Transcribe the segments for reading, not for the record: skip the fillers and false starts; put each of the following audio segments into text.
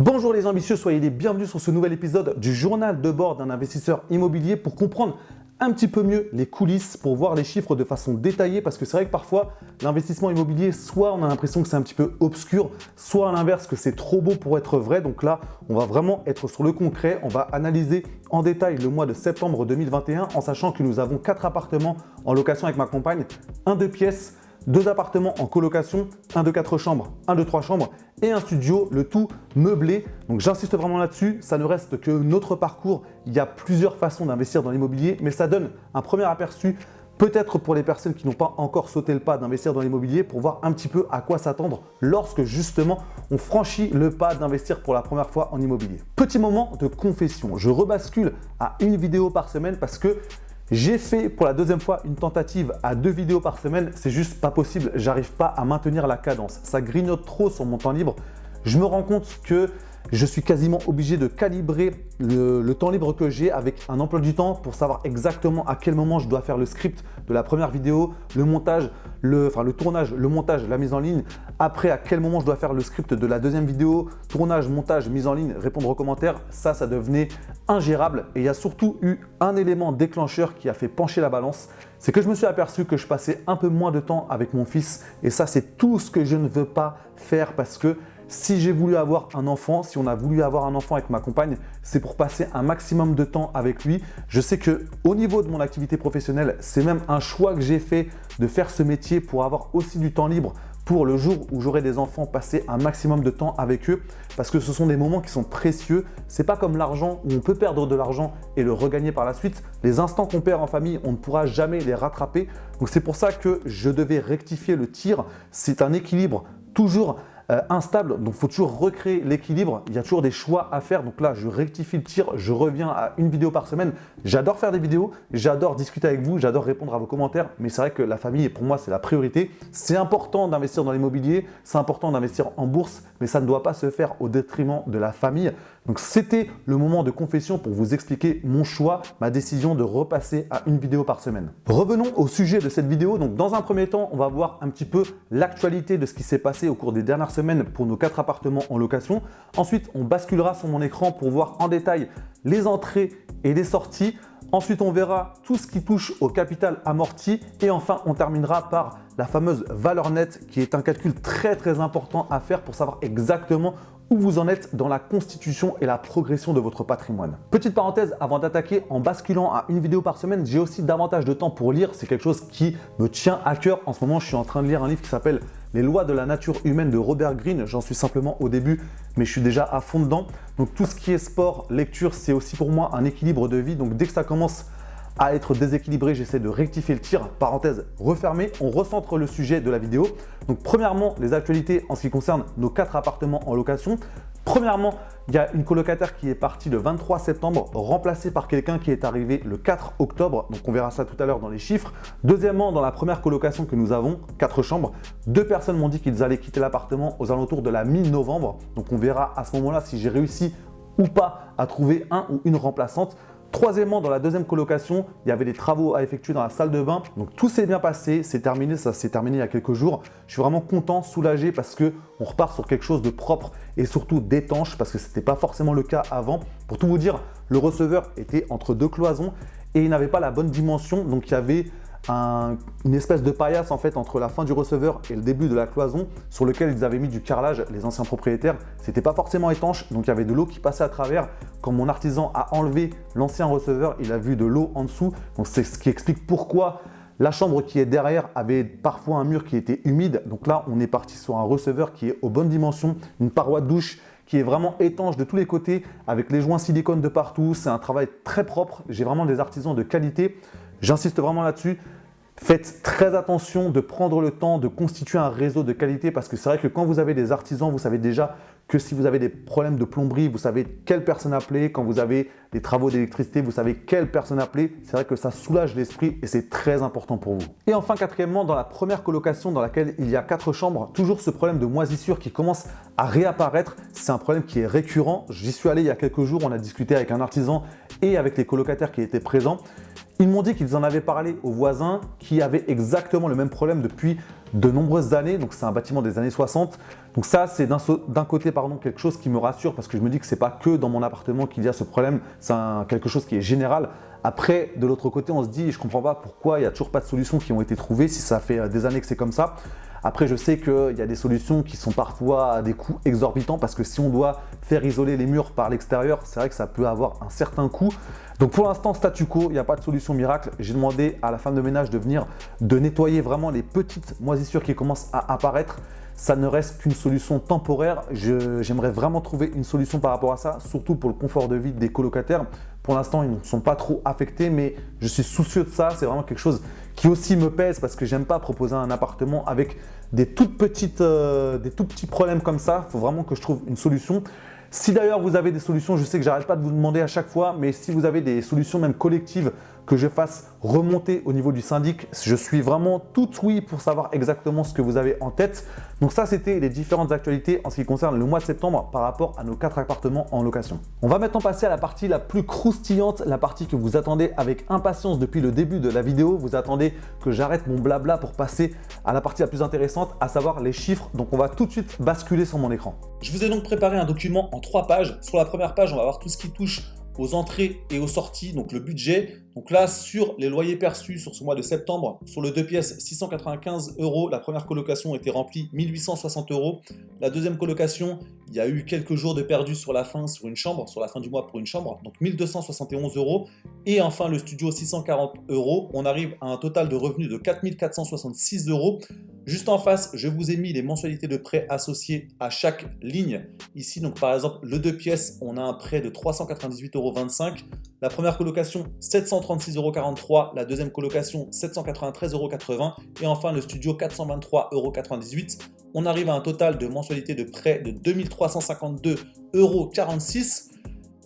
Bonjour les ambitieux, soyez les bienvenus sur ce nouvel épisode du journal de bord d'un investisseur immobilier pour comprendre un petit peu mieux les coulisses, pour voir les chiffres de façon détaillée parce que c'est vrai que parfois l'investissement immobilier, soit on a l'impression que c'est un petit peu obscur, soit à l'inverse que c'est trop beau pour être vrai. Donc là, on va vraiment être sur le concret, on va analyser en détail le mois de septembre 2021 en sachant que nous avons 4 appartements en location avec ma compagne, un 2 pièces, 2 appartements en colocation, un de 4 chambres, un de 3 chambres et un studio, le tout meublé. Donc j'insiste vraiment là-dessus, ça ne reste que notre parcours. Il y a plusieurs façons d'investir dans l'immobilier, mais ça donne un premier aperçu, peut-être pour les personnes qui n'ont pas encore sauté le pas d'investir dans l'immobilier, pour voir un petit peu à quoi s'attendre lorsque justement on franchit le pas d'investir pour la première fois en immobilier. Petit moment de confession, je rebascule à une vidéo par semaine parce que j'ai fait pour la deuxième fois une tentative à 2 vidéos par semaine, c'est juste pas possible, j'arrive pas à maintenir la cadence, ça grignote trop sur mon temps libre. Je me rends compte que je suis quasiment obligé de calibrer le temps libre que j'ai avec un emploi du temps pour savoir exactement à quel moment je dois faire le script de la première vidéo, le montage, le tournage, le montage, la mise en ligne. Après, à quel moment je dois faire le script de la deuxième vidéo, tournage, montage, mise en ligne, répondre aux commentaires. Ça devenait ingérable. Et il y a surtout eu un élément déclencheur qui a fait pencher la balance. C'est que je me suis aperçu que je passais un peu moins de temps avec mon fils. Et ça, c'est tout ce que je ne veux pas faire parce que si j'ai voulu avoir un enfant, si on a voulu avoir un enfant avec ma compagne, c'est pour passer un maximum de temps avec lui. Je sais qu'au niveau de mon activité professionnelle, c'est même un choix que j'ai fait de faire ce métier pour avoir aussi du temps libre pour le jour où j'aurai des enfants, passer un maximum de temps avec eux parce que ce sont des moments qui sont précieux. C'est pas comme l'argent où on peut perdre de l'argent et le regagner par la suite. Les instants qu'on perd en famille, on ne pourra jamais les rattraper. Donc c'est pour ça que je devais rectifier le tir. C'est un équilibre toujours instable, donc il faut toujours recréer l'équilibre, il y a toujours des choix à faire. Donc là je rectifie le tir, je reviens à une vidéo par semaine. J'adore faire des vidéos, j'adore discuter avec vous, j'adore répondre à vos commentaires, mais c'est vrai que la famille pour moi c'est la priorité. C'est important d'investir dans l'immobilier, c'est important d'investir en bourse, mais ça ne doit pas se faire au détriment de la famille. Donc c'était le moment de confession pour vous expliquer mon choix, ma décision de repasser à une vidéo par semaine. Revenons au sujet de cette vidéo. Donc dans un premier temps, on va voir un petit peu l'actualité de ce qui s'est passé au cours des dernières semaines pour nos 4 appartements en location. Ensuite, on basculera sur mon écran pour voir en détail les entrées et les sorties. Ensuite, on verra tout ce qui touche au capital amorti et enfin, on terminera par la fameuse valeur nette qui est un calcul très important à faire pour savoir exactement où vous en êtes dans la constitution et la progression de votre patrimoine. Petite parenthèse avant d'attaquer, en basculant à une vidéo par semaine, j'ai aussi davantage de temps pour lire. C'est quelque chose qui me tient à cœur. En ce moment, je suis en train de lire un livre qui s'appelle Les lois de la nature humaine de Robert Greene. J'en suis simplement au début, mais je suis déjà à fond dedans. Donc tout ce qui est sport, lecture, c'est aussi pour moi un équilibre de vie. Donc dès que ça commence à être déséquilibré, j'essaie de rectifier le tir. Parenthèse refermée, on recentre le sujet de la vidéo. Donc premièrement, les actualités en ce qui concerne nos 4 appartements en location. Premièrement, il y a une colocataire qui est partie le 23 septembre, remplacée par quelqu'un qui est arrivé le 4 octobre. Donc on verra ça tout à l'heure dans les chiffres. Deuxièmement, dans la première colocation que nous avons, 4 chambres, 2 personnes m'ont dit qu'ils allaient quitter l'appartement aux alentours de la mi-novembre. Donc on verra à ce moment-là si j'ai réussi ou pas à trouver un ou une remplaçante. Troisièmement, dans la deuxième colocation, il y avait des travaux à effectuer dans la salle de bain. Donc tout s'est bien passé, c'est terminé, ça s'est terminé il y a quelques jours. Je suis vraiment content, soulagé parce qu'on repart sur quelque chose de propre et surtout d'étanche parce que ce n'était pas forcément le cas avant. Pour tout vous dire, le receveur était entre 2 cloisons et il n'avait pas la bonne dimension. Donc il y avait une espèce de paillasse en fait entre la fin du receveur et le début de la cloison sur lequel ils avaient mis du carrelage, les anciens propriétaires. C'était pas forcément étanche, donc il y avait de l'eau qui passait à travers. Quand mon artisan a enlevé l'ancien receveur, il a vu de l'eau en dessous. Donc c'est ce qui explique pourquoi la chambre qui est derrière avait parfois un mur qui était humide. Donc là, on est parti sur un receveur qui est aux bonnes dimensions, une paroi de douche qui est vraiment étanche de tous les côtés avec les joints silicone de partout. C'est un travail très propre. J'ai vraiment des artisans de qualité. J'insiste vraiment là-dessus. Faites très attention de prendre le temps de constituer un réseau de qualité parce que c'est vrai que quand vous avez des artisans, vous savez déjà que si vous avez des problèmes de plomberie, vous savez quelle personne appeler. Quand vous avez des travaux d'électricité, vous savez quelle personne appeler. C'est vrai que ça soulage l'esprit et c'est très important pour vous. Et enfin, quatrièmement, dans la première colocation dans laquelle il y a 4 chambres, toujours ce problème de moisissure qui commence à réapparaître. C'est un problème qui est récurrent. J'y suis allé il y a quelques jours, on a discuté avec un artisan et avec les colocataires qui étaient présents. Ils m'ont dit qu'ils en avaient parlé aux voisins qui avaient exactement le même problème depuis de nombreuses années. Donc c'est un bâtiment des années 60. Donc ça, c'est d'un côté quelque chose qui me rassure parce que je me dis que ce n'est pas que dans mon appartement qu'il y a ce problème, c'est quelque chose qui est général. Après, de l'autre côté, on se dit, je ne comprends pas pourquoi il n'y a toujours pas de solutions qui ont été trouvées si ça fait des années que c'est comme ça. Après, je sais qu'il y a des solutions qui sont parfois à des coûts exorbitants parce que si on doit faire isoler les murs par l'extérieur, c'est vrai que ça peut avoir un certain coût. Donc pour l'instant, statu quo, il n'y a pas de solution miracle. J'ai demandé à la femme de ménage de nettoyer vraiment les petites moisissures qui commencent à apparaître. Ça ne reste qu'une solution temporaire. J'aimerais vraiment trouver une solution par rapport à ça, surtout pour le confort de vie des colocataires. Pour l'instant, ils ne sont pas trop affectés, mais je suis soucieux de ça. C'est vraiment quelque chose qui aussi me pèse parce que j'aime pas proposer un appartement avec des tout petits problèmes comme ça. Il faut vraiment que je trouve une solution. Si d'ailleurs vous avez des solutions, je sais que j'arrête pas de vous demander à chaque fois, mais si vous avez des solutions même collectives que je fasse remonter au niveau du syndic, je suis vraiment tout oui pour savoir exactement ce que vous avez en tête. Donc ça, c'était les différentes actualités en ce qui concerne le mois de septembre par rapport à nos 4 appartements en location. On va maintenant passer à la partie la plus croustillante, la partie que vous attendez avec impatience depuis le début de la vidéo. Vous attendez que j'arrête mon blabla pour passer à la partie la plus intéressante, à savoir les chiffres. Donc on va tout de suite basculer sur mon écran. Je vous ai donc préparé un document en 3 pages. Sur la première page, on va voir tout ce qui touche aux entrées et aux sorties, donc le budget. Donc là, sur les loyers perçus sur ce mois de septembre, sur le 2 pièces, 695 €. La première colocation a été remplie, 1860 €. La deuxième colocation, il y a eu quelques jours de perdu sur la fin du mois pour une chambre, donc 1271 €. Et enfin, le studio, 640 €. On arrive à un total de revenus de 4466 €. Juste en face, je vous ai mis les mensualités de prêt associées à chaque ligne. Ici, donc par exemple, le 2 pièces, on a un prêt de 398,25 €. La première colocation, 736,43 €. La deuxième colocation, 793,80 € Et enfin, le studio, 423,98 €. On arrive à un total de mensualité de prêt de 2352,46 €.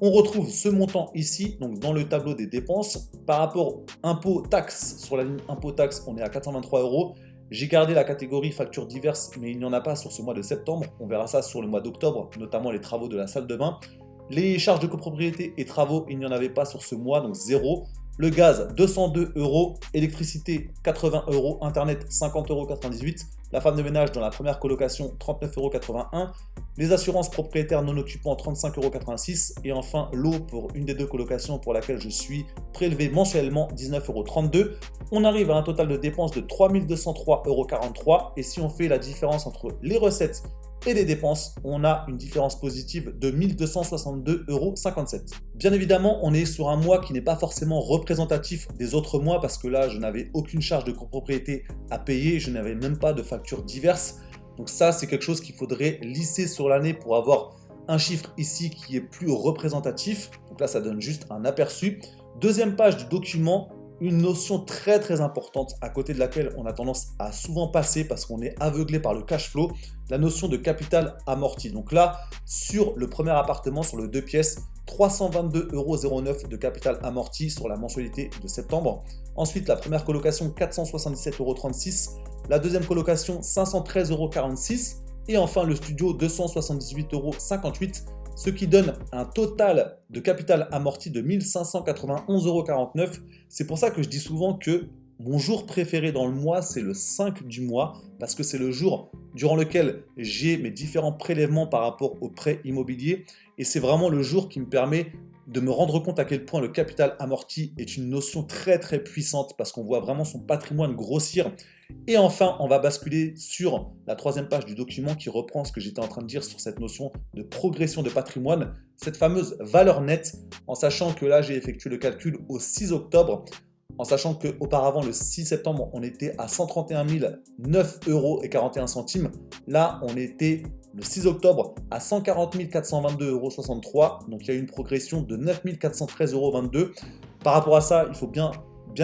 On retrouve ce montant ici, donc dans le tableau des dépenses. Par rapport impôts, taxes, sur la ligne impôts-taxes, on est à 423 €. J'ai gardé la catégorie factures diverses, mais il n'y en a pas sur ce mois de septembre. On verra ça sur le mois d'octobre, notamment les travaux de la salle de bain. Les charges de copropriété et travaux, il n'y en avait pas sur ce mois, donc 0. Le gaz, 202 €. Électricité, 80 €. Internet, 50,98 €. La femme de ménage dans la première colocation, 39,81 €. Les assurances propriétaires non occupants, 35,86 €. Et enfin, l'eau pour une des 2 colocations pour laquelle je suis prélevé mensuellement, 19,32 €. On arrive à un total de dépenses de 3203,43 €. Et si on fait la différence entre les recettes et les dépenses, on a une différence positive de 1262,57 €. Bien évidemment, on est sur un mois qui n'est pas forcément représentatif des autres mois parce que là, je n'avais aucune charge de copropriété à payer, je n'avais même pas de factures diverses. Donc ça, c'est quelque chose qu'il faudrait lisser sur l'année pour avoir un chiffre ici qui est plus représentatif. Donc là, ça donne juste un aperçu. Deuxième page du document, une notion très très importante à côté de laquelle on a tendance à souvent passer parce qu'on est aveuglé par le cash flow, la notion de capital amorti. Donc là, sur le premier appartement, sur le 2 pièces, 322,09 € de capital amorti sur la mensualité de septembre. Ensuite, la première colocation, 477,36 €. La deuxième colocation, 513,46 € Et enfin, le studio, 278,58 €. Ce qui donne un total de capital amorti de 1591,49 €. C'est pour ça que je dis souvent que mon jour préféré dans le mois, c'est le 5 du mois, parce que c'est le jour durant lequel j'ai mes différents prélèvements par rapport au prêt immobilier, et c'est vraiment le jour qui me permet de me rendre compte à quel point le capital amorti est une notion très très puissante, parce qu'on voit vraiment son patrimoine grossir. Et enfin, on va basculer sur la troisième page du document qui reprend ce que j'étais en train de dire sur cette notion de progression de patrimoine, cette fameuse valeur nette, en sachant que là, j'ai effectué le calcul au 6 octobre, en sachant qu'auparavant, le 6 septembre, on était à 131 009,41 €. Là, on était le 6 octobre à 140 422,63 €. Donc, il y a eu une progression de 9 413,22 €. Par rapport à ça, il faut bien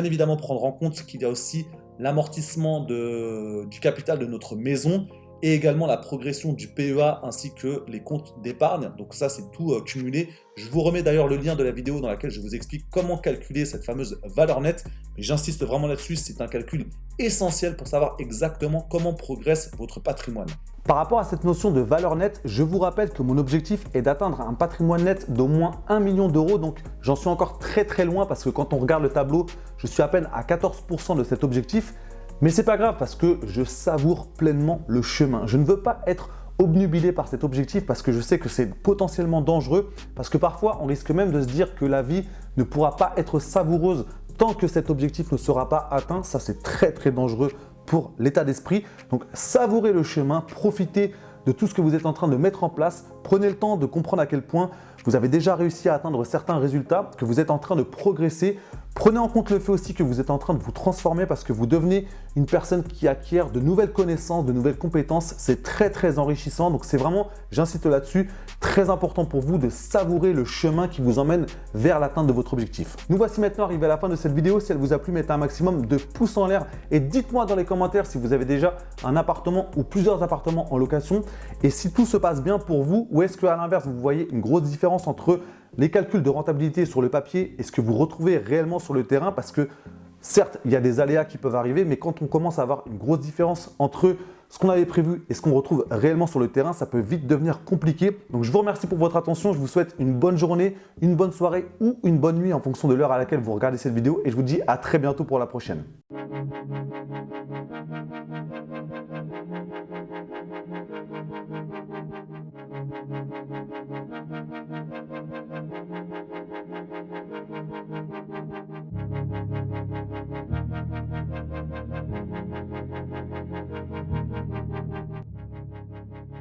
évidemment prendre en compte qu'il y a aussi l'amortissement du capital de notre maison et également la progression du PEA ainsi que les comptes d'épargne. Donc ça, c'est tout cumulé. Je vous remets d'ailleurs le lien de la vidéo dans laquelle je vous explique comment calculer cette fameuse valeur nette. Mais j'insiste vraiment là-dessus, c'est un calcul essentiel pour savoir exactement comment progresse votre patrimoine. Par rapport à cette notion de valeur nette, je vous rappelle que mon objectif est d'atteindre un patrimoine net d'au moins 1 million d'euros. Donc j'en suis encore très très loin parce que quand on regarde le tableau, je suis à peine à 14% de cet objectif. Mais c'est pas grave parce que je savoure pleinement le chemin. Je ne veux pas être obnubilé par cet objectif parce que je sais que c'est potentiellement dangereux, parce que parfois on risque même de se dire que la vie ne pourra pas être savoureuse tant que cet objectif ne sera pas atteint. Ça, c'est très très dangereux pour l'état d'esprit. Donc savourez le chemin, profitez de tout ce que vous êtes en train de mettre en place. Prenez le temps de comprendre à quel point vous avez déjà réussi à atteindre certains résultats, que vous êtes en train de progresser. Prenez en compte le fait aussi que vous êtes en train de vous transformer parce que vous devenez une personne qui acquiert de nouvelles connaissances, de nouvelles compétences. C'est très très enrichissant. Donc c'est vraiment, j'insiste là-dessus, très important pour vous de savourer le chemin qui vous emmène vers l'atteinte de votre objectif. Nous voici maintenant arrivés à la fin de cette vidéo. Si elle vous a plu, mettez un maximum de pouces en l'air et dites-moi dans les commentaires si vous avez déjà un appartement ou plusieurs appartements en location et si tout se passe bien pour vous, ou est-ce qu'à l'inverse vous voyez une grosse différence entre les calculs de rentabilité sur le papier et ce que vous retrouvez réellement sur le terrain, parce que certes, il y a des aléas qui peuvent arriver, mais quand on commence à avoir une grosse différence entre ce qu'on avait prévu et ce qu'on retrouve réellement sur le terrain, ça peut vite devenir compliqué. Donc je vous remercie pour votre attention, je vous souhaite une bonne journée, une bonne soirée ou une bonne nuit en fonction de l'heure à laquelle vous regardez cette vidéo et je vous dis à très bientôt pour la prochaine.